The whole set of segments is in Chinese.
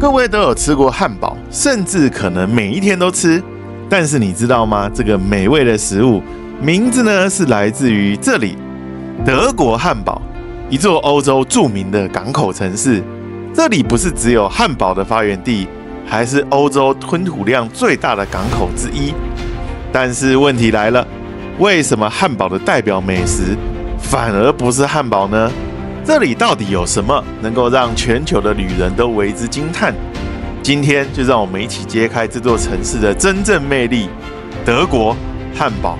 各位都有吃过汉堡，甚至可能每一天都吃。但是你知道吗？这个美味的食物名字呢是来自于这里——德国汉堡，一座欧洲著名的港口城市。这里不是只有汉堡的发源地，还是欧洲吞吐量最大的港口之一。但是问题来了，为什么汉堡的代表美食反而不是汉堡呢？这里到底有什么能够让全球的旅人都为之惊叹？今天就让我们一起揭开这座城市的真正魅力。德国汉堡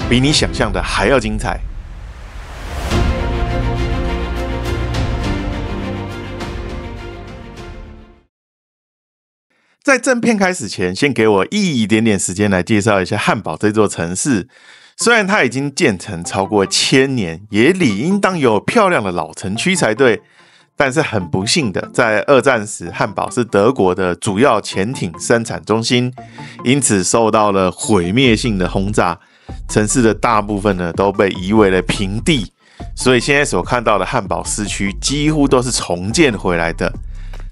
比你想象的还要精彩。在正片开始前，先给我一点点时间来介绍一下汉堡这座城市。虽然它已经建成超过1000年，也理应当有漂亮的老城区才对。但是很不幸的，在二战时，汉堡是德国的主要潜艇生产中心，因此受到了毁灭性的轰炸。城市的大部分呢都被夷为了平地，所以现在所看到的汉堡市区几乎都是重建回来的。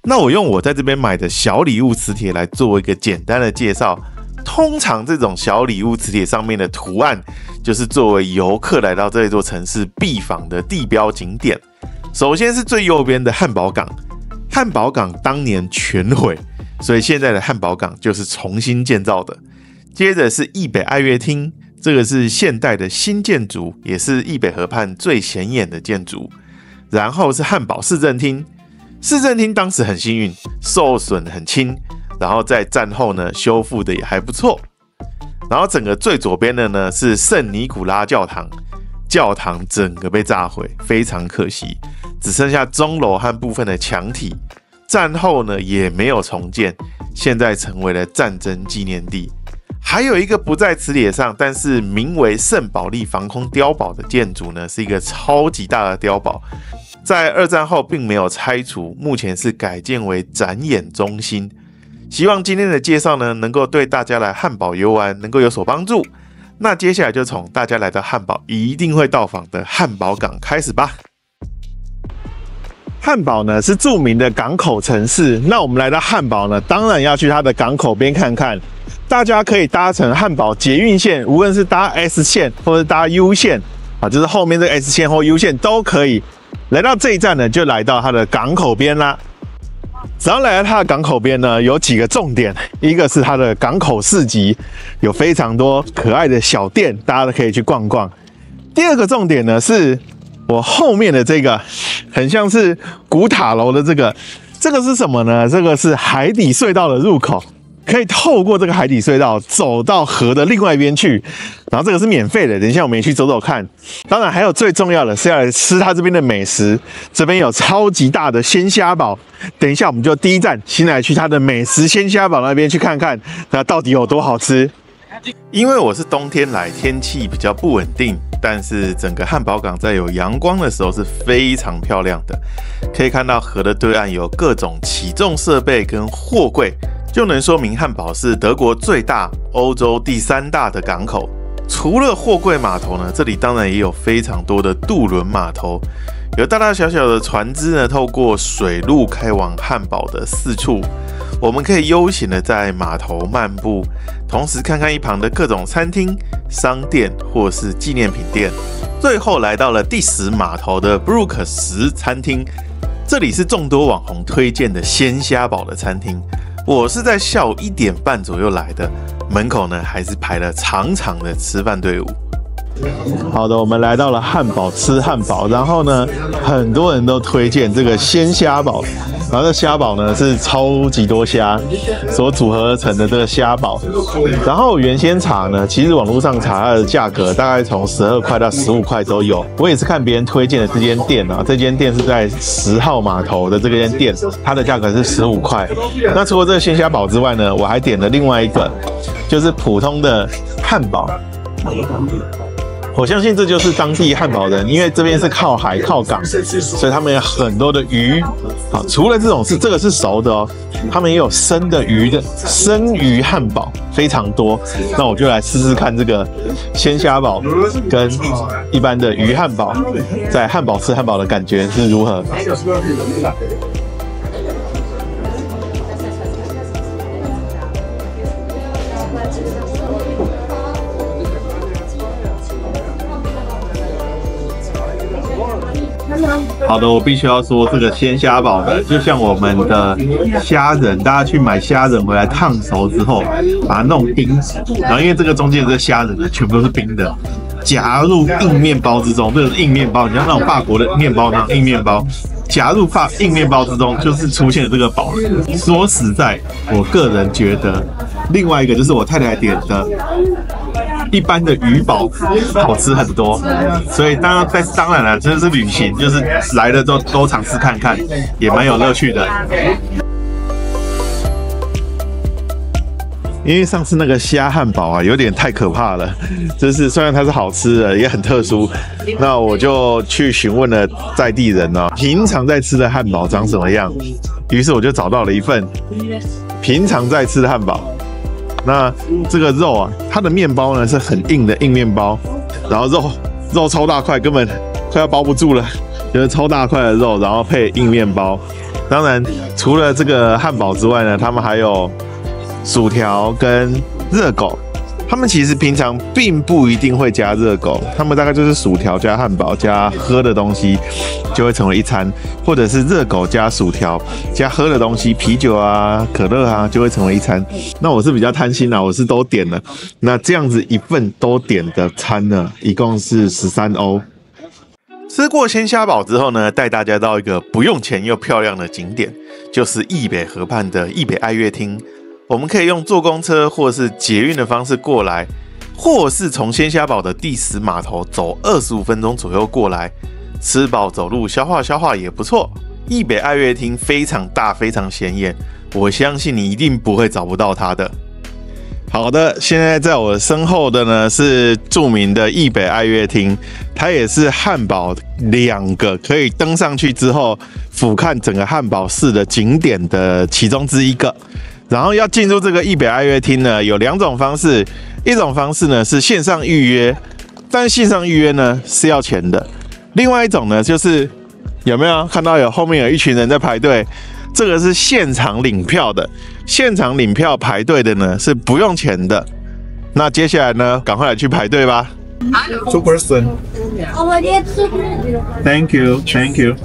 那我用我在这边买的小礼物磁铁来做一个简单的介绍。通常这种小礼物磁铁上面的图案，就是作为游客来到这座城市必访的地标景点。首先是最右边的汉堡港，汉堡港当年全毁，所以现在的汉堡港就是重新建造的。接着是易北爱乐厅，这个是现代的新建筑，也是易北河畔最显眼的建筑。然后是汉堡市政厅，市政厅当时很幸运，受损很轻，然后在战后呢修复的也还不错。然后整个最左边的呢是圣尼古拉教堂，教堂整个被炸毁，非常可惜，只剩下钟楼和部分的墙体。战后呢也没有重建，现在成为了战争纪念地。还有一个不在磁铁上，但是名为圣保利防空碉堡的建筑呢，是一个超级大的碉堡，在二战后并没有拆除，目前是改建为展演中心。希望今天的介绍呢，能够对大家来汉堡游玩能够有所帮助。那接下来就从大家来到汉堡一定会到访的汉堡港开始吧。汉堡呢是著名的港口城市，那我们来到汉堡呢，当然要去它的港口边看看。大家可以搭乘汉堡捷运线，无论是搭 S 线或者搭 U 线啊，就是后面这个 S 线或 U 线都可以。来到这一站呢，就来到它的港口边啦。只要来到它的港口边呢，有几个重点，一个是它的港口市集，有非常多可爱的小店，大家都可以去逛逛。第二个重点呢，是我后面的这个，很像是古塔楼的这个是什么呢？这个是海底隧道的入口。可以透过这个海底隧道走到河的另外一边去，然后这个是免费的，等一下我们也去走走看。当然还有最重要的是要来吃它这边的美食，这边有超级大的鲜虾堡，等一下我们就第一站先来去它的美食鲜虾堡那边去看看，那到底有多好吃。因为我是冬天来，天气比较不稳定，但是整个汉堡港在有阳光的时候是非常漂亮的。可以看到河的对岸有各种起重设备跟货柜，就能说明汉堡是德国最大、欧洲第3大的港口。除了货柜码头呢，这里当然也有非常多的渡轮码头，有大大小小的船只呢，透过水路开往汉堡的4处。我们可以悠闲的在码头漫步，同时看看一旁的各种餐厅、商店或是纪念品店。最后来到了第10码头的 Brook 10餐厅，这里是众多网红推荐的鲜虾堡的餐厅。我是在下午1点半左右来的，门口呢还是排了长长的吃饭队伍。好的，我们来到了汉堡吃汉堡，然后呢，很多人都推荐这个鲜虾堡，然后这虾堡呢是超级多虾所组合而成的这个虾堡，然后原先查呢，其实网络上查它的价格大概从12块到15块都有。我也是看别人推荐的这间店啊，这间店是在10号码头的这间店，它的价格是15块。那除了这个鲜虾堡之外呢，我还点了另外一个，就是普通的汉堡。我相信这就是当地汉堡人，因为这边是靠海靠港，所以他们有很多的鱼。好，除了这种这个是熟的哦，他们也有生的鱼的生鱼汉堡，非常多。那我就来试试看这个鲜虾堡跟一般的鱼汉堡，在汉堡吃汉堡的感觉是如何。好的，我必须要说这个鲜虾堡的，就像我们的虾仁，大家去买虾仁回来烫熟之后，把它弄冰，然后因为这个中间的这虾仁呢，全部都是冰的，夹入硬面包之中，这个是硬面包，你像那种法国的面包那种硬面包，夹入硬面包之中，就是出现了这个堡。说实在，我个人觉得，另外一个就是我太太点的。一般的鱼堡好吃很多，所以当然了，真的是旅行，就是来了都尝试看看，也蛮有乐趣的。因为上次那个虾汉堡啊，有点太可怕了，就是虽然它是好吃的，也很特殊，那我就去询问了在地人呢，平常在吃的汉堡长什么样，于是我就找到了一份平常在吃的汉堡。那这个肉啊，它的面包呢是很硬的硬面包，然后肉超大块，根本快要包不住了，就是超大块的肉，然后配硬面包。当然，除了这个汉堡之外呢，他们还有薯条跟热狗。他们其实平常并不一定会加热狗，他们大概就是薯条加汉堡加喝的东西就会成为一餐，或者是热狗加薯条加喝的东西，啤酒啊、可乐啊就会成为一餐。那我是比较贪心啦，我是都点了。那这样子一份都点的餐呢，一共是13欧。吃过鲜虾堡之后呢，带大家到一个不用钱又漂亮的景点，就是易北河畔的易北爱乐厅。我们可以用坐公车或是捷运的方式过来，或是从鲜虾堡的第10码头走25分钟左右过来，吃饱走路消化也不错。易北爱乐厅非常大，非常显眼，我相信你一定不会找不到它的。好的，现在在我身后的呢是著名的易北爱乐厅，它也是汉堡2个可以登上去之后俯瞰整个汉堡市的景点的其中之一个。然后要进入这个易北爱乐厅呢，有2种方式，一种方式呢是线上预约，但线上预约呢是要钱的。另外一种呢就是有没有看到后面有一群人在排队？这个是现场领票的，现场领票排队的呢是不用钱的。那接下来呢，赶快来去排队吧。Two person. Thank you, thank you.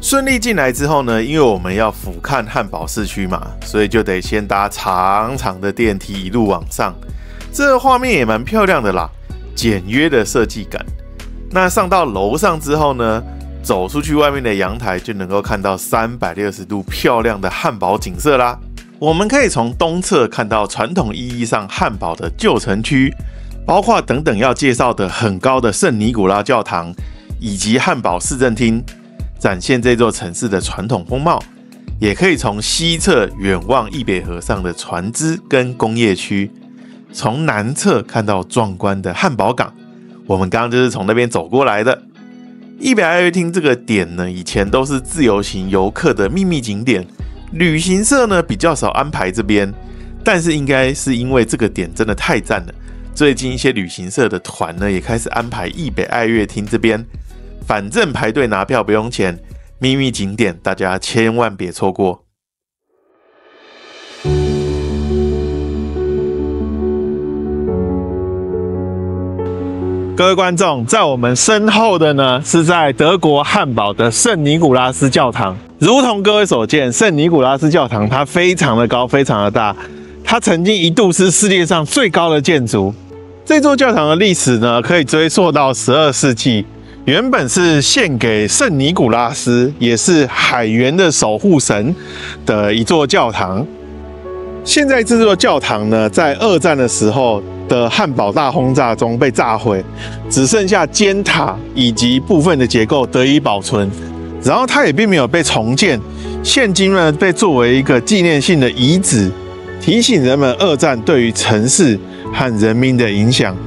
顺利进来之后呢，因为我们要俯瞰汉堡市区嘛，所以就得先搭长长的电梯一路往上。这个画面也蛮漂亮的啦，简约的设计感。那上到楼上之后呢，走出去外面的阳台就能够看到360度漂亮的汉堡景色啦。我们可以从东侧看到传统意义上汉堡的旧城区，包括等等要介绍的很高的圣尼古拉教堂，以及汉堡市政厅，展现这座城市的传统风貌。也可以从西侧远望易北河上的船只跟工业区，从南侧看到壮观的汉堡港。我们刚刚就是从那边走过来的。易北爱乐厅这个点呢，以前都是自由行游客的秘密景点，旅行社呢比较少安排这边，但是应该是因为这个点真的太赞了，最近一些旅行社的团呢也开始安排易北爱乐厅这边，反正排队拿票不用钱，秘密景点大家千万别错过。各位观众，在我们身后的呢，是在德国汉堡的圣尼古拉斯教堂。如同各位所见，圣尼古拉斯教堂它非常的高，非常的大，它曾经一度是世界上最高的建筑。这座教堂的历史呢，可以追溯到12世纪，原本是献给圣尼古拉斯，也是海员的守护神的一座教堂。现在这座教堂呢，在2战的时候的汉堡大轰炸中被炸毁，只剩下尖塔以及部分的结构得以保存。然后它也并没有被重建，现今呢被作为一个纪念性的遗址，提醒人们2战对于城市和人民的影响。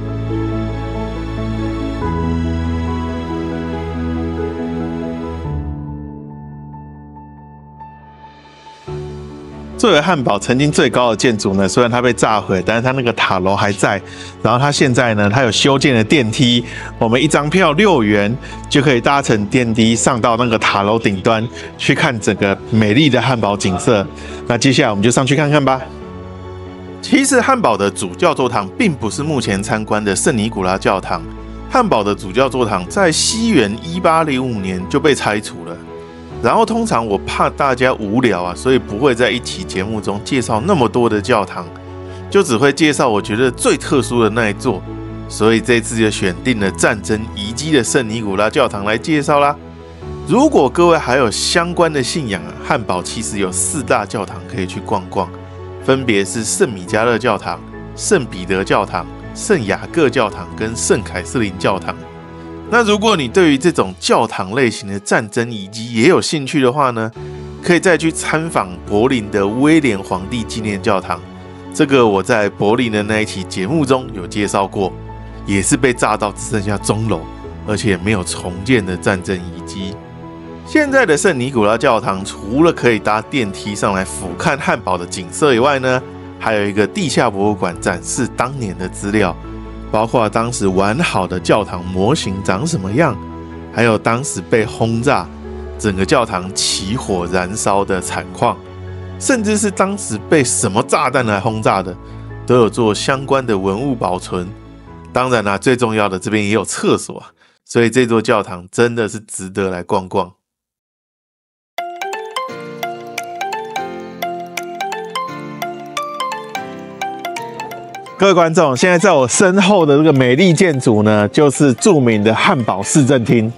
作为汉堡曾经最高的建筑呢，虽然它被炸毁，但是它那个塔楼还在。然后它现在呢，它有修建的电梯，我们一张票6元就可以搭乘电梯上到那个塔楼顶端，去看整个美丽的汉堡景色。那接下来我们就上去看看吧。其实汉堡的主教座堂并不是目前参观的圣尼古拉教堂，汉堡的主教座堂在西元1805年就被拆除了。然后通常我怕大家无聊啊，所以不会在一期节目中介绍那么多的教堂，就只会介绍我觉得最特殊的那一座。所以这次就选定了战争遗迹的圣尼古拉教堂来介绍啦。如果各位还有相关的信仰啊，汉堡其实有4大教堂可以去逛逛，分别是圣米迦勒教堂、圣彼得教堂、圣雅各教堂跟圣凯瑟琳教堂。那如果你对于这种教堂类型的战争遗迹也有兴趣的话呢，可以再去参访柏林的威廉皇帝纪念教堂。这个我在柏林的那一期节目中有介绍过，也是被炸到只剩下钟楼，而且没有重建的战争遗迹。现在的圣尼古拉教堂除了可以搭电梯上来俯瞰汉堡的景色以外呢，还有一个地下博物馆展示当年的资料，包括当时完好的教堂模型长什么样，还有当时被轰炸整个教堂起火燃烧的惨况，甚至是当时被什么炸弹来轰炸的，都有做相关的文物保存。当然啦，最重要的这边也有厕所，所以这座教堂真的是值得来逛逛。各位观众，现在在我身后的这个美丽建筑呢，就是著名的汉堡市政厅。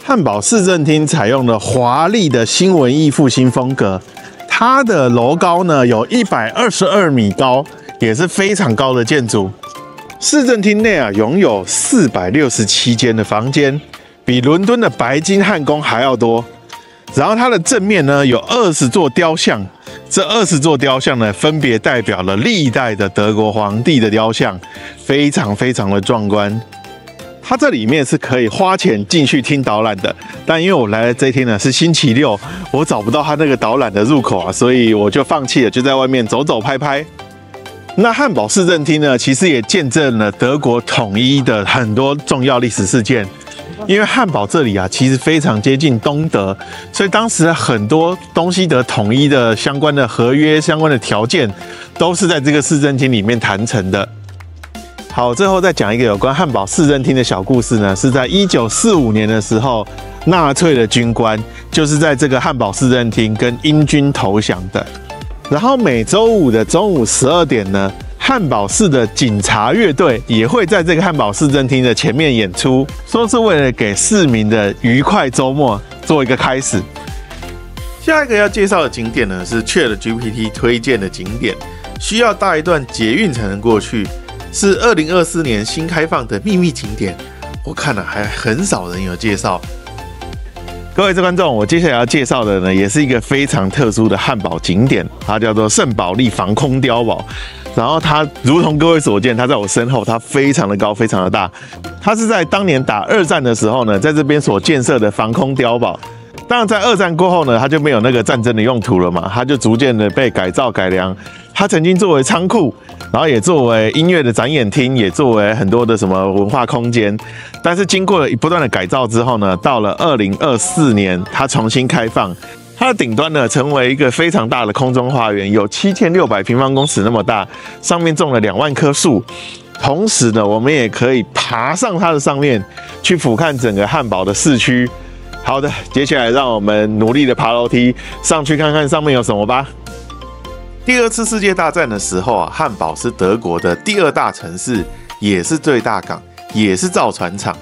汉堡市政厅采用了华丽的新文艺复兴风格，它的楼高呢有122米高，也是非常高的建筑。市政厅内啊拥有467间的房间，比伦敦的白金汉宫还要多。然后它的正面呢有20座雕像，这20座雕像呢分别代表了历代的德国皇帝的雕像，非常非常的壮观。它这里面是可以花钱进去听导览的，但因为我来的这一天呢是星期六，我找不到它那个导览的入口啊，所以我就放弃了，就在外面走走拍拍。那汉堡市政厅呢，其实也见证了德国统一的很多重要历史事件。因为汉堡这里啊，其实非常接近东德，所以当时很多东西德统一的相关的合约、相关的条件，都是在这个市政厅里面谈成的。好，最后再讲一个有关汉堡市政厅的小故事呢，是在1945年的时候，纳粹的军官就是在这个汉堡市政厅跟英军投降的。然后每周五的中午12点呢，汉堡市的警察乐队也会在这个汉堡市政厅的前面演出，说是为了给市民的愉快周末做一个开始。下一个要介绍的景点呢，是 ChatGPT 推荐的景点，需要搭一段捷运才能过去，是2024年新开放的秘密景点。我看了还很少人有介绍。各位观众，我接下来要介绍的呢，也是一个非常特殊的汉堡景点，它叫做圣保利防空碉堡。然后它如同各位所见，它在我身后，它非常的高，非常的大。它是在当年打2战的时候呢，在这边所建设的防空碉堡。当然，在2战过后呢，它就没有那个战争的用途了嘛，它就逐渐的被改造改良。它曾经作为仓库，然后也作为音乐的展演厅，也作为很多的什么文化空间。但是经过了不断的改造之后呢，到了2024年，它重新开放。它的顶端呢，成为一个非常大的空中花园，有7600平方公尺那么大，上面种了2万棵树。同时呢，我们也可以爬上它的上面，去俯瞰整个汉堡的市区。好的，接下来让我们努力的爬楼梯上去看看上面有什么吧。第2次世界大战的时候啊，汉堡是德国的第2大城市，也是最大港，也是造船厂。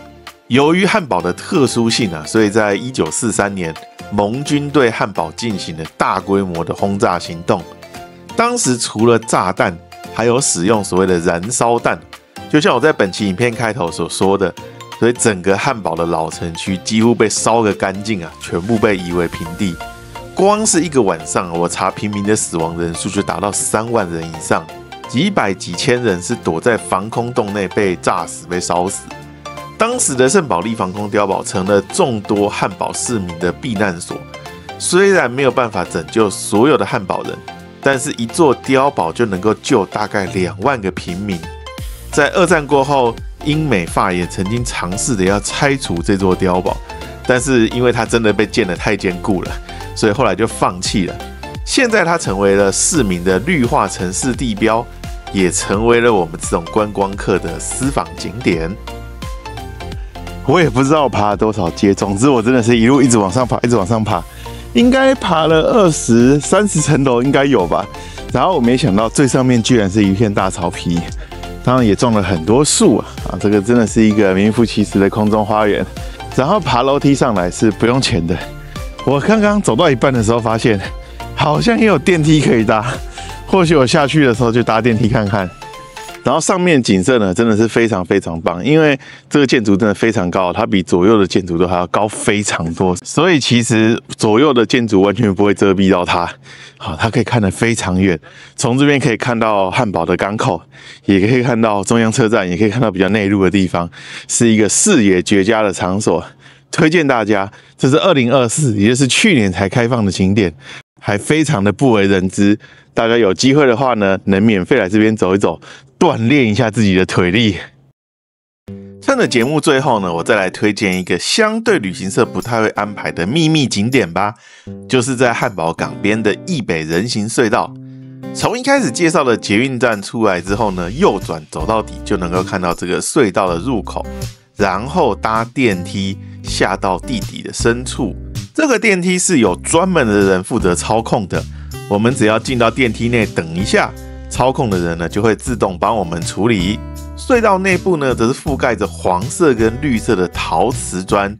由于汉堡的特殊性啊，所以在1943年，盟军对汉堡进行了大规模的轰炸行动。当时除了炸弹，还有使用所谓的燃烧弹，就像我在本期影片开头所说的，所以整个汉堡的老城区几乎被烧个干净啊，全部被夷为平地。光是一个晚上，我查平民的死亡人数就达到3万人以上，几百几千人是躲在防空洞内被炸死、被烧死。当时的圣保利防空碉堡成了众多汉堡市民的避难所，虽然没有办法拯救所有的汉堡人，但是一座碉堡就能够救大概2万个平民。在二战过后，英美法也曾经尝试的要拆除这座碉堡，但是因为它真的被建得太坚固了，所以后来就放弃了。现在它成为了市民的绿化城市地标，也成为了我们这种观光客的私访景点。我也不知道爬了多少阶，总之我真的是一路一直往上爬，一直往上爬，应该爬了20、30层楼应该有吧。然后我没想到最上面居然是一片大草皮。当然也种了很多树啊，这个真的是一个名副其实的空中花园。然后爬楼梯上来是不用钱的。我刚刚走到一半的时候发现，好像也有电梯可以搭，或许我下去的时候就搭电梯看看。然后上面景色呢真的是非常非常棒，因为这个建筑真的非常高，它比左右的建筑都还要高非常多，所以其实左右的建筑完全不会遮蔽到它。好，它可以看得非常远，从这边可以看到汉堡的港口，也可以看到中央车站，也可以看到比较内陆的地方，是一个视野绝佳的场所。推荐大家，这是2024，也就是去年才开放的景点，还非常的不为人知。大家有机会的话呢，能免费来这边走一走，锻炼一下自己的腿力。趁着节目最后呢，我再来推荐一个相对旅行社不太会安排的秘密景点吧，就是在汉堡港边的义北人行隧道。从一开始介绍的捷运站出来之后呢，右转走到底就能够看到这个隧道的入口，然后搭电梯下到地底的深处。这个电梯是有专门的人负责操控的，我们只要进到电梯内等一下，操控的人呢就会自动帮我们处理。隧道内部呢则是覆盖着黄色跟绿色的陶瓷砖，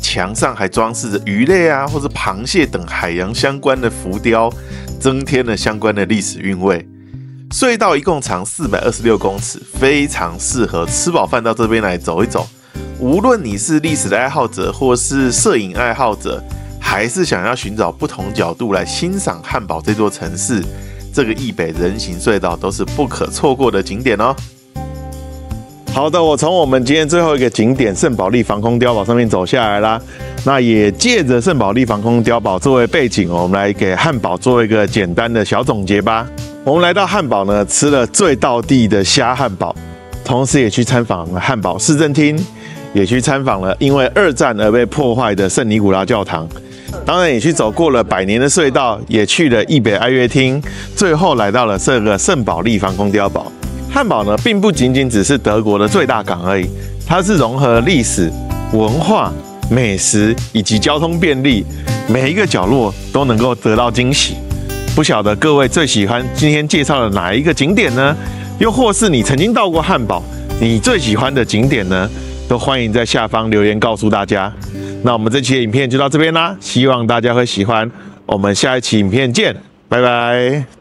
墙上还装饰着鱼类啊或是螃蟹等海洋相关的浮雕，增添了相关的历史韵味。隧道一共长426公尺，非常适合吃饱饭到这边来走一走。无论你是历史的爱好者，或是摄影爱好者，还是想要寻找不同角度来欣赏汉堡这座城市，这个义北人行隧道都是不可错过的景点哦。好的，我从我们今天最后一个景点圣保利防空碉堡上面走下来啦。那也借着圣保利防空碉堡作为背景，我们来给汉堡做一个简单的小总结吧。我们来到汉堡呢，吃了最道地的虾汉堡，同时也去参访了汉堡市政厅，也去参访了因为二战而被破坏的圣尼古拉教堂。当然也去走过了100年的隧道，也去了义北爱乐厅，最后来到了这个圣保利防空碉堡。汉堡呢，并不仅仅只是德国的最大港而已，它是融合历史、文化、美食以及交通便利，每一个角落都能够得到惊喜。不晓得各位最喜欢今天介绍的哪一个景点呢？又或是你曾经到过汉堡，你最喜欢的景点呢？都欢迎在下方留言告诉大家。那我们这期的影片就到这边啦，希望大家会喜欢。我们下一期影片见，拜拜。